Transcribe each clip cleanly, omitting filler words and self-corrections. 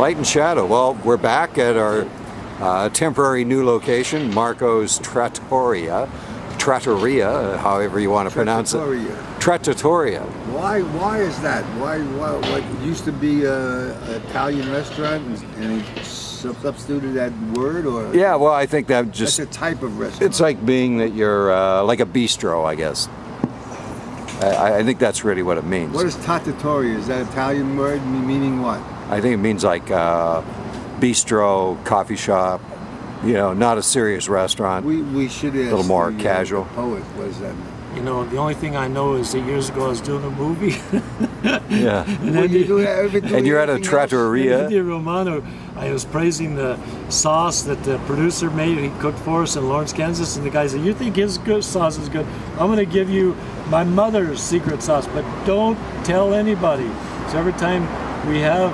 Light and shadow. Well, we're back at our temporary new location, Marco's Trattoria, however you want to pronounce it. Trattoria. Why is that? Why what used to be an Italian restaurant and he substituted that word, or? Yeah, well, I think that just that's a type of restaurant. It's like being that you're like a bistro, I guess. I think that's really what it means. What is Trattoria? Is that Italian word meaning what? I think it means like bistro, coffee shop. You know, not a serious restaurant. We should ask a little more the, casual. Poet, what does that mean? You know, the only thing I know is that years ago I was doing a movie. Yeah. and you're at a trattoria. India Romano, I was praising the sauce that the producer made. He cooked for us in Lawrence, Kansas, and the guy said, "You think his good sauce is good? I'm going to give you my mother's secret sauce, but don't tell anybody." So every time we have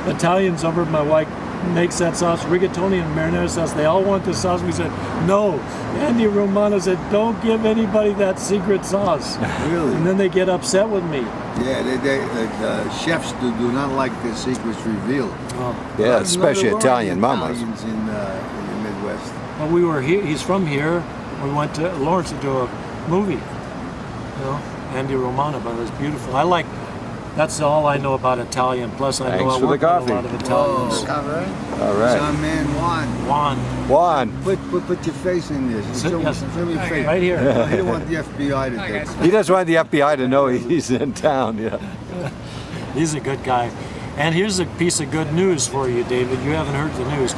Italians over, my wife makes that sauce, rigatoni and marinara sauce. They all want the sauce. We said, no. Andy Romano said, don't give anybody that secret sauce. Really? And then they get upset with me. Yeah, the chefs do not like their secrets revealed. Oh. Yeah, especially Italian mamas. Italians in the Midwest. Well, we were here. He's from here. We went to Lawrence to do a movie. You know, Andy Romano, but it was beautiful. That's all I know about Italian. Plus, I know I work with a lot of Italians. All right. Some man, Juan. Put your face in this. Show me your face. Right here. He don't want the FBI to take it. He doesn't want the FBI to know he's in town. Yeah. He's a good guy. And here's a piece of good news for you, David. You haven't heard the news.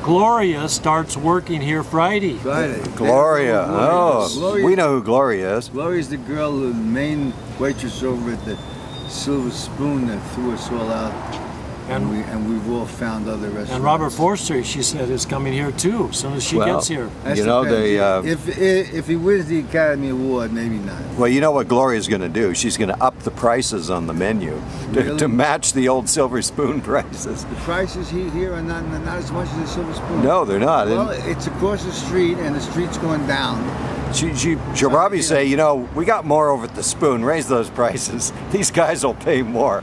Gloria starts working here Friday. Gloria. Oh, Gloria. We know who Gloria is. Gloria's the girl, the main waitress over at the Silver Spoon that threw us all out, and we've all found other restaurants. And Robert Forster, she said, is coming here too, as soon as she gets here. That's you know, if he wins the Academy Award, maybe not. Well, you know what Gloria's going to do? She's going to up the prices on the menu to match the old Silver Spoon prices. The prices here are not as much as the Silver Spoon. No, they're not. Well, it's across the street, and the street's going down. She'll probably say, you know, we got more over at the Spoon. Raise those prices. These guys will pay more.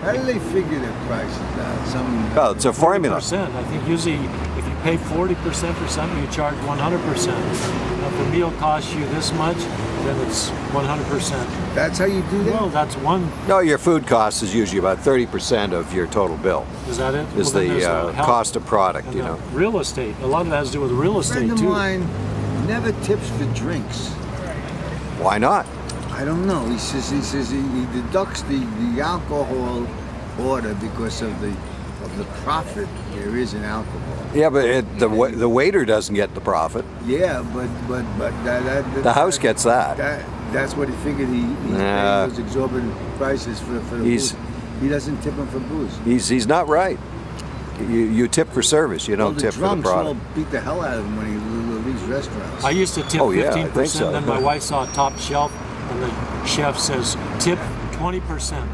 How do they figure their prices out? Well, it's a formula. 40%. I think usually if you pay 40% for something, you charge 100%. Now, if the meal costs you this much, then it's 100%. That's how you do that? Well, that's one. No, your food cost is usually about 30% of your total bill. Is that it? Is the cost of product, and you know. Real estate. A lot of that has to do with real estate, too. A friend of mine never tips for drinks. Why not? I don't know. He says he deducts the alcohol order because of the profit there is in alcohol. Yeah, but the waiter doesn't get the profit. Yeah, but the house gets that. That's what he figured. He's paying those exorbitant prices for the booze. He doesn't tip him for booze. He's not right. You tip for service. You don't tip for the product. The drunks all beat the hell out of him when he leaves restaurants. I used to tip 15%. So. Then my wife saw a top shelf, and the chef says tip 20%.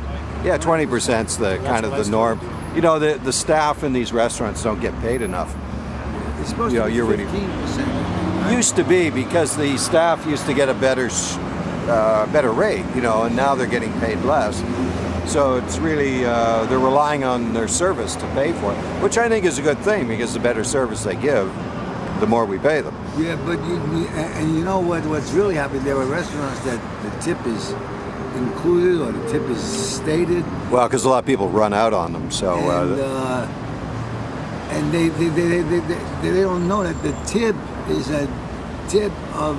Yeah, 20%'s the kind of the norm. You know, the staff in these restaurants don't get paid enough. It's supposed to be 15%. Right? Used to be, because the staff used to get a better rate, you know, and now they're getting paid less. So it's really, they're relying on their service to pay for it, which I think is a good thing, because the better service they give, the more we pay them. Yeah, but you know what's really happening? There are restaurants that the tip is included or the tip is stated. Well, because a lot of people run out on them, so. And they don't know that the tip is a tip of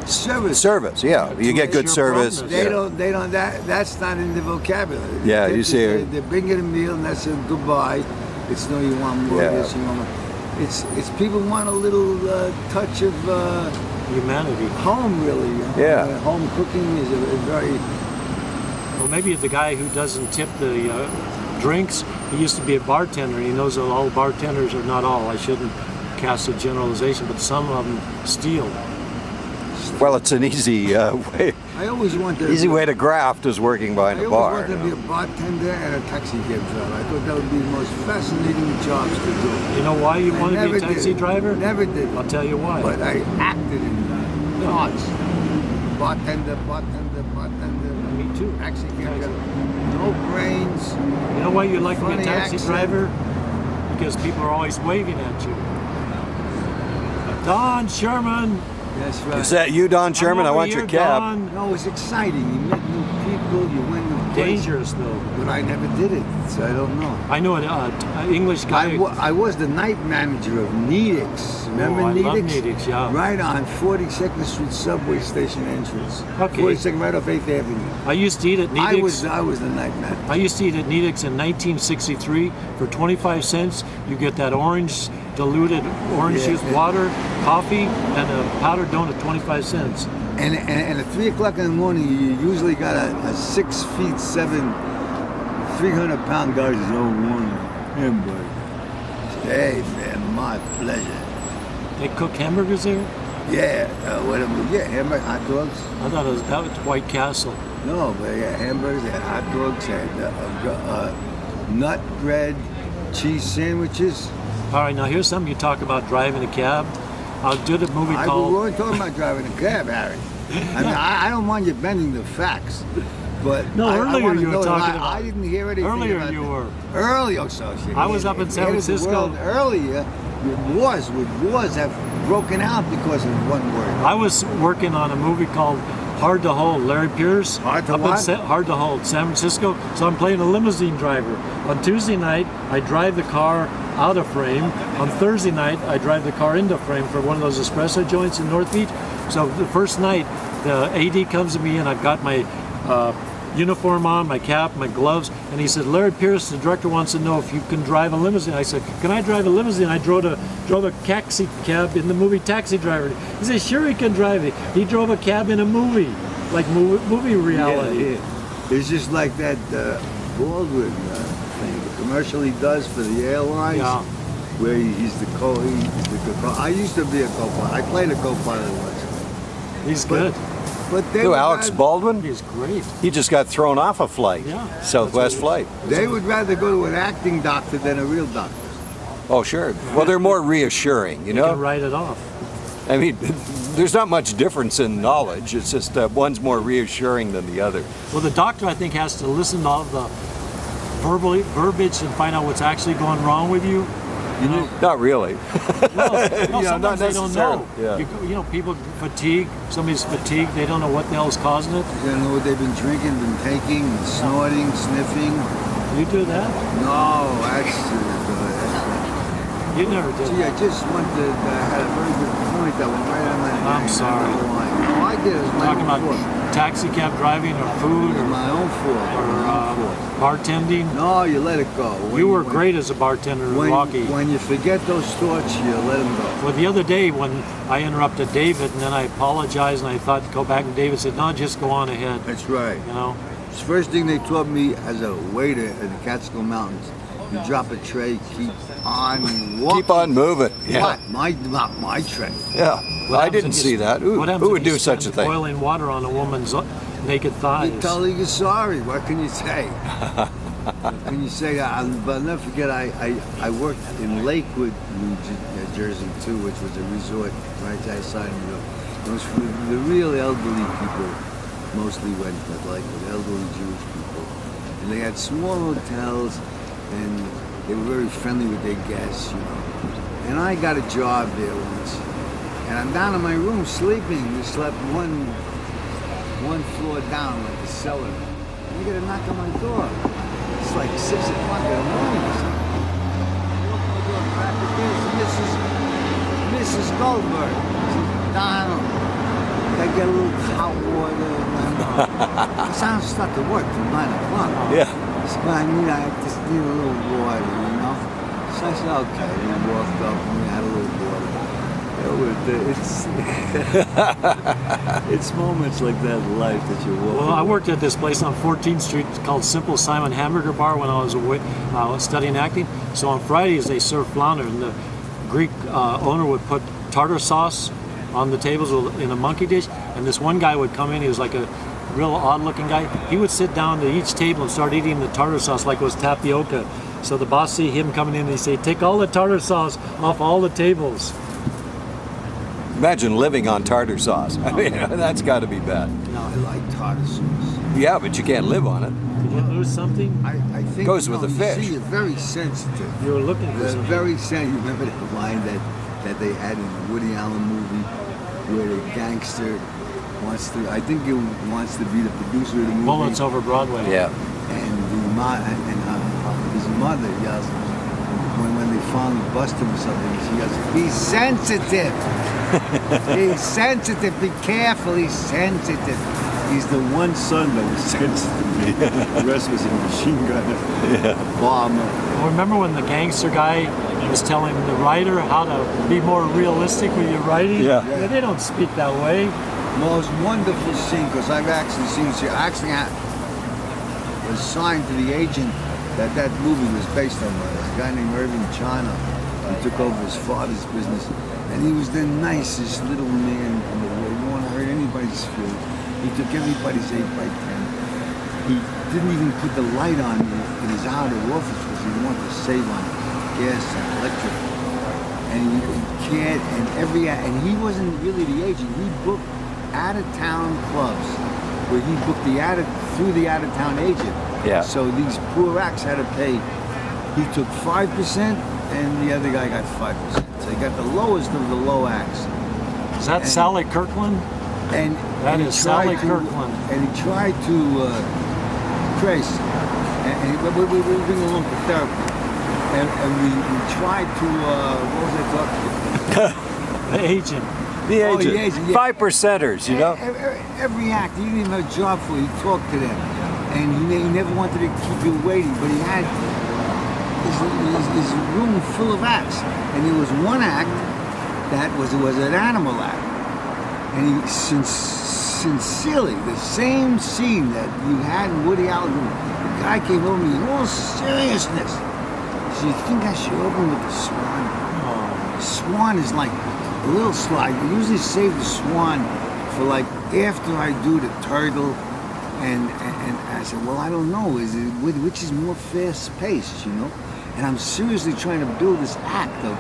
service. Service, yeah. You get good service. They don't. That's not in the vocabulary. Yeah, you see. They bring you a meal and that's a goodbye. It's no, you want more of this, you want more. It's people want a little touch of humanity. Home, really. Yeah. Home cooking is a very. Well, maybe the guy who doesn't tip the drinks, he used to be a bartender. He knows that all bartenders are not all. I shouldn't cast a generalization, but some of them steal. Well, it's an easy way. I always wanted. Easy way to graft is working behind a bar. I always wanted to be a bartender and a taxi cab driver. I thought that would be the most fascinating jobs to do. You know why you wanted to be a taxi driver? Never did. I'll tell you why. But I acted in parts. Bartender. Me too. Taxi cab got no brains. You know why you like to be a Funny taxi accent. driver? Because people are always waving at you. Don Sherman. That's right. Is that you, Don Sherman? I I'm want over your here, cab. Don. No, it was exciting. You met new people. You went to places. Dangerous though. But I never did it, so I don't know. I know an English guy. I was the night manager of Needix. Remember I Needix? love Needix, yeah. Right on 42nd Street subway station entrance. Okay. 42nd, right off 8th Avenue. I used to eat at Needix. I was the night manager. I used to eat at Needix in 1963 for 25 cents. You get that orange diluted orange juice, water, coffee, and a powdered donut, 25 cents. And at 3 o'clock in the morning, you usually got a 6 feet 7, 300-pound guy's own one hamburger. Hey man, my pleasure. They cook hamburgers there? Yeah, whatever. Yeah, hamburger, hot dogs. I thought that was White Castle. No, but yeah, hamburgers, they had hot dogs, had nut bread, cheese sandwiches. All right, now here's something you talk about driving a cab. I did a movie We called. weren't talking about driving a cab, Harry. I mean, I don't mind you bending the facts, but No, I earlier wanna you were know that talking I about- didn't hear anything. Earlier about you that. were. Earlier, so shit. I was up in San Francisco. Earlier, wars have broken out because of one word. I was working on a movie called Hard to Hold. Larry Pierce. Hard to up what? in Hard to Hold, San Francisco. So I'm playing a limousine driver. On Tuesday night, I drive the car out of frame. On Thursday night, I drive the car into frame for one of those espresso joints in North Beach. So the first night, the AD comes to me and I've got my uniform on, my cap, my gloves, and he said, Larry Pierce, the director, wants to know if you can drive a limousine. I said, can I drive a limousine? I drove a taxi cab in the movie Taxi Driver. He said, sure he can drive it. He drove a cab in a movie, like movie reality. Yeah. It's just like that Baldwin thing, the commercial he does for the airlines, Yeah. where he's the co. I used to be a co-pilot. I played a co-pilot once. He's good. But they Who, would Alex rather- Baldwin? He's great. He just got thrown off a flight. Yeah. Southwest flight. They would rather go to an acting doctor than a real doctor. Oh, sure. Well, they're more reassuring, you You know? can write it off. I mean, there's not much difference in knowledge. It's just one's more reassuring than the other. Well, the doctor, I think, has to listen to all the verbiage and find out what's actually going wrong with you. You know? Not really. No, Yeah, sometimes not they don't know. necessarily, yeah. You know, people fatigue. Somebody's fatigued. They don't know what the hell is causing it. You don't know what they've been drinking, been taking, and snorting, sniffing. You do that? No, that's You never did. Gee, I just wanted. I had a very good point that went right on my I'm brain. sorry. I don't know why. No, I did. It was my Talking own about fault. taxi cab driving or food It was or my own fault. My own fault. bartending. No, you let it go. You were great as a bartender in Milwaukee. When you forget those thoughts, you let them go. Well, the other day when I interrupted David and then I apologized and I thought to go back and David said, no, just go on ahead. That's right. You know? It's the first thing they taught me as a waiter at the Catskill Mountains. You drop a tray, keep on walking. Keep on moving. Yeah. What? Not my tray. Yeah. What I happens didn't if see you- that. Who what happens would if you do such a spend thing? boiling water on a woman's naked thighs? You tell her you're sorry. What can you say? What can you say? But I'll never forget, I worked in Lakewood, New Jersey, too, which was a resort right outside of New York. It was for the real elderly people, mostly went to Lakewood, elderly Jewish people. And they had small hotels, and they were very friendly with their guests, you know. And I got a job there once. And I'm down in my room sleeping. We slept one floor down, like the cellar. And I get a knock on my door. It's like 6 o'clock in the morning or something. I open the door, crack the door. It's Mrs. Goldberg. I said, Donald, can I get a little hot water? It sounds start to work till 9 o'clock. Yeah. So I just need a little water, you know? So I said, okay. And I walked up and we had a little water. It's moments like that in life that you walk. Well, I worked at this place on 14th Street called Simple Simon Hamburger Bar when I was studying acting. So on Fridays they served flounder, and the Greek owner would put tartar sauce on the tables in a monkey dish. And this one guy would come in. He was like a real odd-looking guy. He would sit down to each table and start eating the tartar sauce like it was tapioca. So the boss see him coming in and he say, "Take all the tartar sauce off all the tables." Imagine living on tartar sauce. I mean, that's got to be bad. I like tartar sauce. Yeah, but you can't live on it. Did you lose something? I think Goes with the fish. See, you're very sensitive. You were looking for They're something. very sensitive. You remember that line that they had in the Woody Allen movie where the gangster wants to, I think he wants to be the producer of the movie. Bullets over Broadway. Yeah. And his mother yells, when they finally bust him or something, she yells, "He's sensitive! He's sensitive, be careful, he's sensitive." He's the one son that was sensitive. The rest was a machine gunner, bomber. Well, remember when the gangster guy was telling the writer how to be more realistic with your writing? Yeah. They don't speak that way. Most wonderful scene, because I've actually seen, was signed to the agent that movie was based on. A guy named Irving Chana. He took over his father's business, and he was the nicest little man in the world. You don't want to hurt anybody's feelings. He took everybody's 8x10. He didn't even put the light on in his outer office because he wanted to save on gas and electric. And and he wasn't really the agent. He booked out-of-town clubs where he booked through the out-of-town agent. Yeah. So these poor acts had to pay. He took 5% and the other guy got 5%. So he got the lowest of the low acts. Is that Sally Kirkland? And That he is tried Sally to- Kirkland. And he tried to trace. We bring along to therapy. And we tried to, what was I talking The agent. The Oh, agent. the agent, yeah. 5%ers, you know? Every act, he didn't even have a job for. He talked to them, and he never wanted to keep you waiting. But he had his room full of acts, and there was one act that was an animal act, and he sincerely the same scene that you had in Woody Allen. The guy came over to me in all seriousness. So you think I should open with the swan? Oh, Swan is like a little slide. I usually save the swan for like after I do the turtle, and I said, well, I don't know, which is more fast paced, you know? And I'm seriously trying to build this act of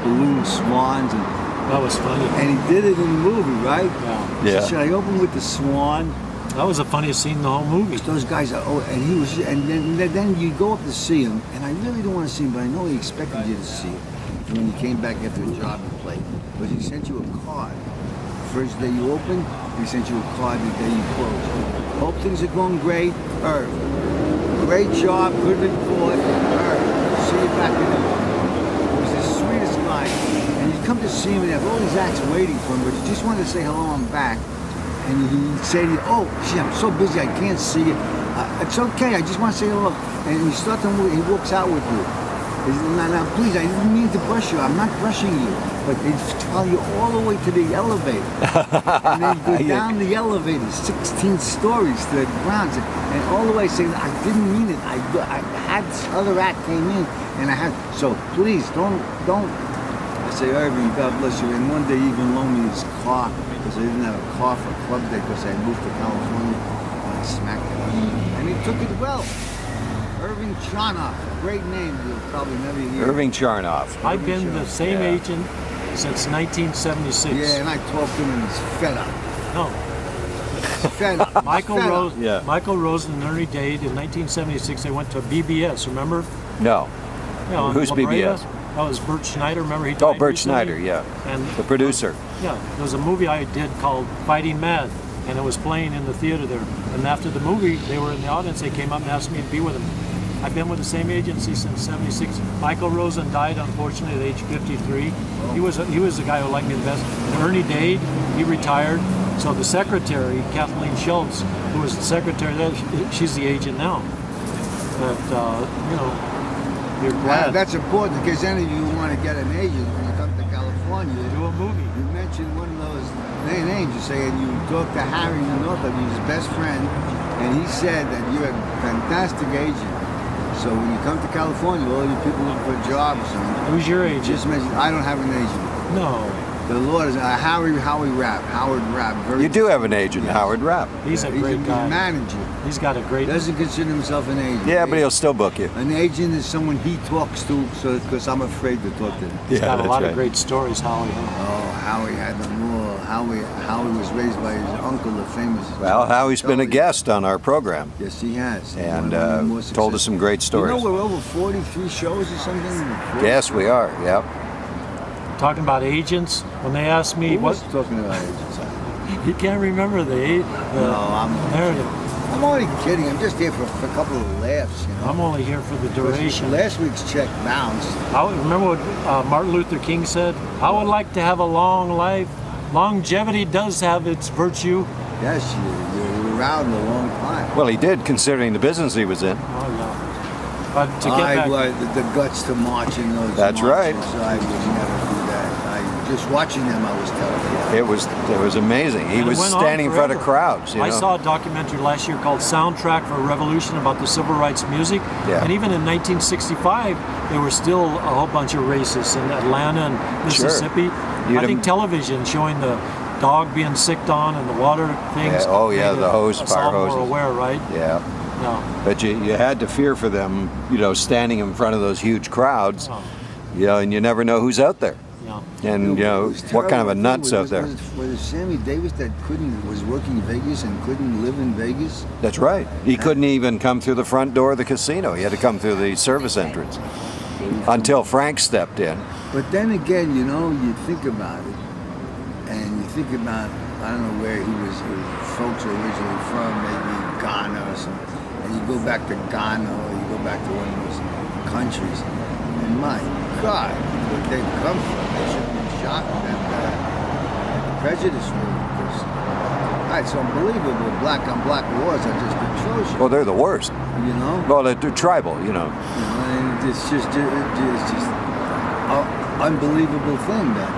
balloon swans, that was funny. and he did it in the movie, right? Yeah. Yeah. So should I open with the swan? That was the funniest scene in the whole movie. Those guys are, and then you go up to see him, and I really don't want to see him, but I know he expected you to see him. And when you came back after a job you played, but he sent you a card. First day you opened, he sent you a card the day you closed. Hope things are going great. Great job, good report. See you back in the. He was the sweetest guy. And you come to see him and have all these acts waiting for him, but you just wanted to say hello, I'm back. And he'd say to you, oh, gee, I'm so busy, I can't see you. It's okay, I just want to say hello. And you start to move, he walks out with you. He says, now, please, I didn't mean to brush you. I'm not brushing you. But they follow you all the way to the elevator. And they go down the elevator, 16 stories to the ground. And all the way saying, I didn't mean it. I had this other act came in, and I had, so please, don't. I say, Irving, God bless you. And one day he even loaned me his car, because I didn't have a car for club day, because I moved to California, and I smacked it up. And he took it well. Irving Charnoff, great name, you'll probably never hear. Irving Charnoff. I've been the same Yeah. agent since 1976. Yeah, and I talked to him, and he's fed up. No. He's fed up. Michael Fed up. Rose. Yeah. Michael Rose and Ernie Dade in 1976. They went to BBS. Remember? No. Yeah, on Who's La Brea. BBS? That was Bert Schneider. Remember he died Oh, Bert recently? Schneider, yeah. And The producer. yeah, there was a movie I did called Fighting Mad, and it was playing in the theater there. And after the movie, they were in the audience. They came up and asked me to be with them. I've been with the same agency since '76. Michael Rosen died unfortunately at age 53. He was the guy who liked me the best. And Ernie Dade, he retired. So the secretary, Kathleen Schultz, who was the secretary there, she's the agent now. But you're glad. That's important, because any of you who want to get an agent when you come to California, Do a movie. you mention one of those names. You say, and you talk to Harry Northup, he's his best friend, and he said that you're a fantastic agent. So when you come to California, all you people looking for a job or something, Who's your agent? just mention, I don't have an agent. No. The Lord is Howard Rapp. You do have an agent, Howard Rapp. He's a great He's guy. a manager. He's got a great. Doesn't consider himself an agent. Yeah, but he'll still book you. An agent is someone he talks to, so because I'm afraid to talk to him. He's got a that's lot right. of great stories, Howie. Oh, Howie had them all. Howie was raised by his uncle, the famous. Well, Howie's been a guest on our program Yes, he has. and One of the more told us some great stories. You know, we're over 43 shows or something. Yes, we are. Yep. Talking about agents, when they ask me Who what, was talking about agents? he can't remember the No, narrative. I'm only kidding. I'm just here for a couple of laughs, you know. I'm only here for the duration. Last week's check bounced. Remember what Martin Luther King said? I would like to have a long life. Longevity does have its virtue. Yes, you're around a long time. Well, he did, considering the business he was in. Oh yeah. But to get back, The guts to march in those That's right. marches, I would never do that. Just watching them, I was terrified. It was amazing. He And it was went on standing in front of forever. crowds. You know? I saw a documentary last year called Soundtrack for a Revolution about the civil rights music. Yeah. And even in 1965, there were still a whole bunch of racists in Atlanta and Mississippi. You'd I think am- television showing the dog being sicked on and the water things. Yeah, oh, yeah, made the hose, us fire all more hoses. aware, right? Yeah. No. But you had to fear for them, standing in front of those huge crowds, Oh, and you never know who's out there. yeah. And, It was what kind of a terrible. nut's out there. Was it Sammy Davis that was working in Vegas and couldn't live in Vegas? That's right. He couldn't even come through the front door of the casino. He had to come through the service entrance until Frank stepped in. But then again, you think about it, and you think about, I don't know where folks are originally from, maybe Ghana or something, and you go back to Ghana or you go back to one of those countries, and my God, where they've come from, they should be shocked at the prejudice rule, because it's unbelievable. Black on black wars are just atrocious. Well, they're the worst. Well, Well, they're tribal, and it's just an unbelievable thing that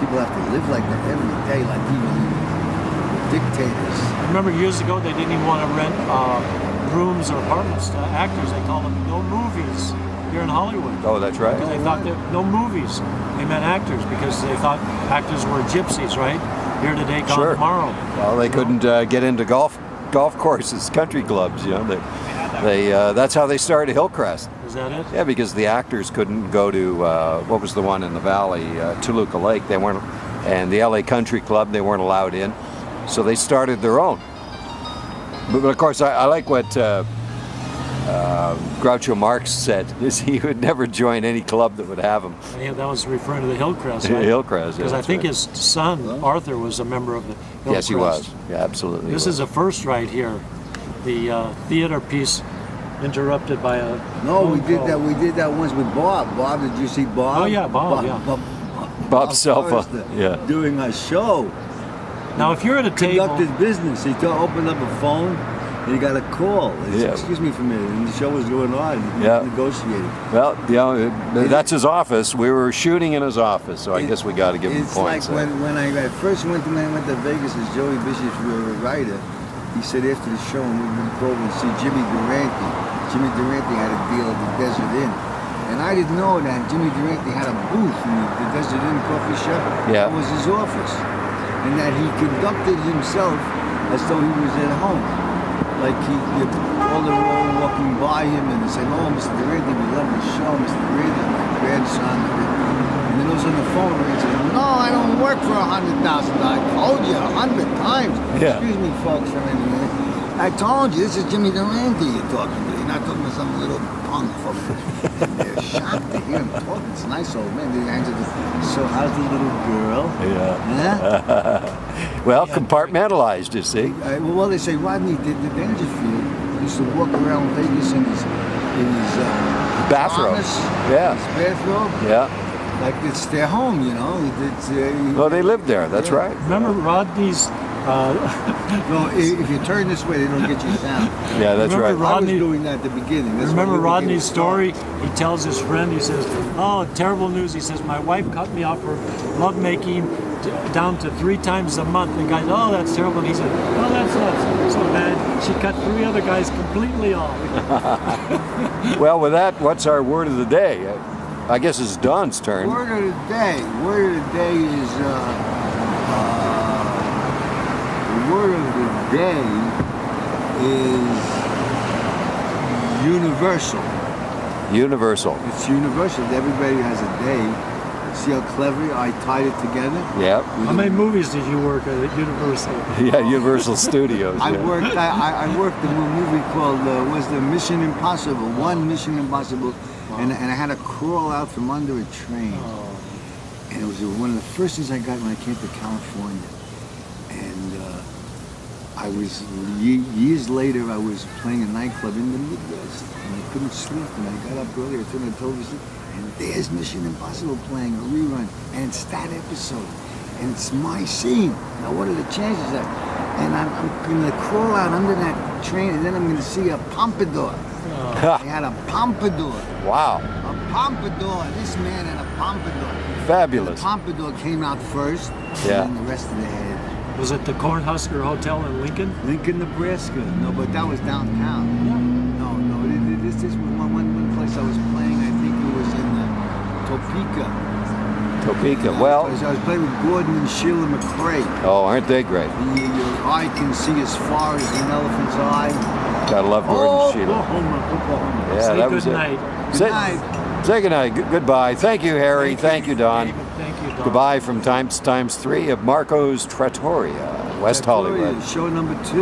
people have to live like that every day, like even dictators. Remember years ago, they didn't even want to rent rooms or apartments to actors. They called them no movies here in Hollywood. Oh, that's right. Because they thought that no movies. They meant actors because they thought actors were gypsies, right? Here today, gone Sure. tomorrow. Well, they couldn't get into golf courses, country clubs. They that's how they started Hillcrest. Is that it? Yeah, because the actors couldn't go to what was the one in the valley, Toluca Lake. They weren't, and the LA Country Club. They weren't allowed in, so they started their own. But of course, I like what Groucho Marx said: is he would never join any club that would have him. Yeah, that was referring to the Hillcrest, right? Hillcrest. Because Yeah, I think right. his son Arthur was a member of the Hillcrest. Yes, he was. Yeah, absolutely. This he was. is a first right here. The theater piece interrupted by a. No, we phone did call. that. We did that once with Bob. Bob, did you see Bob? Oh, yeah, Bob, yeah. Bob Selfa, Forrester, yeah. doing a show. Now, if you're at a table, Conducted business. He opened up a phone and he got a call. He said, Yeah. excuse me for a minute. And the show was going on. He Yeah. was negotiating. Well, that's his office. We were shooting in his office, so I guess we got to give him It's points. like when I first went to Vegas as Joey Bishop's writer, he said after the show, and we would go over and see Jimmy Durante. Jimmy Durante had a deal at the Desert Inn. And I didn't know that Jimmy Durante had a booth in the Desert Inn coffee shop. Yeah. That was his office. And that he conducted himself as though he was at home. Like all the roll walking by him and saying, "Oh, Mr. Durante, we love the show, Mr. Durante, my grandson." And then it was on the phone and he said, "No, I don't work for $100,000. I told you 100 times." Yeah. Excuse me, folks, for a minute. I told you, this is Jimmy Durante you're talking to. You're not talking to some little punk from. And they're shocked to hear him talk. It's a nice old man. They answer so how's the little girl? Yeah. Huh? Well, compartmentalized, you see. Well, they say Rodney Dangerfield used to walk around Vegas in his Bathrobe. harness, Yeah. his bathrobe, Yeah. like it's their home, you know. Well, they lived there. That's Yeah. right. remember Rodney's. No, if you turn this way, they don't get you down. Yeah, that's Remember right. I was Rodney- doing that at the beginning. That's Remember when we were Rodney's getting story? He tells his friend, he says, "Oh, terrible news." He says, "My wife cut me off for lovemaking down to 3 times a month." And the guy, "Oh, that's terrible." And he said, "Oh, that's not so bad. She cut 3 other guys completely off." Well, with that, what's our word of the day? I guess it's Don's turn. Word of the day. Word of the day is the word of the day is universal. Universal. It's universal. Everybody has a day. See how clever I tied it together? Yep. How many movies did you work at Universal? Yeah, Universal Studios. I yeah. worked. I worked in a movie called was the Mission Impossible. One Mission Impossible, and I had to crawl out from under a train. And it was one of the first things I got when I came to California. And I was years later. I was playing a nightclub in the Midwest, and I couldn't sleep. And I got up early. I turned on television, and there's Mission Impossible playing a rerun, and it's that episode, and it's my scene. Now, what are the chances of that? And I'm gonna crawl out under that train, and then I'm gonna see a pompadour. They had a pompadour. Wow. A pompadour. This man had a pompadour. Fabulous. The pompadour came out first, Yeah. and then the rest of the head. Was it the Cornhusker Hotel in Lincoln? Lincoln, Nebraska. No, but that was downtown. No. This was one place I was playing. I think it was in Topeka. Topeka. Well, I was playing with Gordon and Sheila McRae. oh, aren't they great? Your eye can see as far as an elephant's eye. Gotta love Gordon Sheila. Oklahoma. Yeah, Say that was good it. night. Say, Good night. say good night. Goodbye. Thank you, Harry. Thank you, Don. David, thank you, Don. Goodbye from times 3 of Marco's Trattoria, West Hollywood. Show number 2.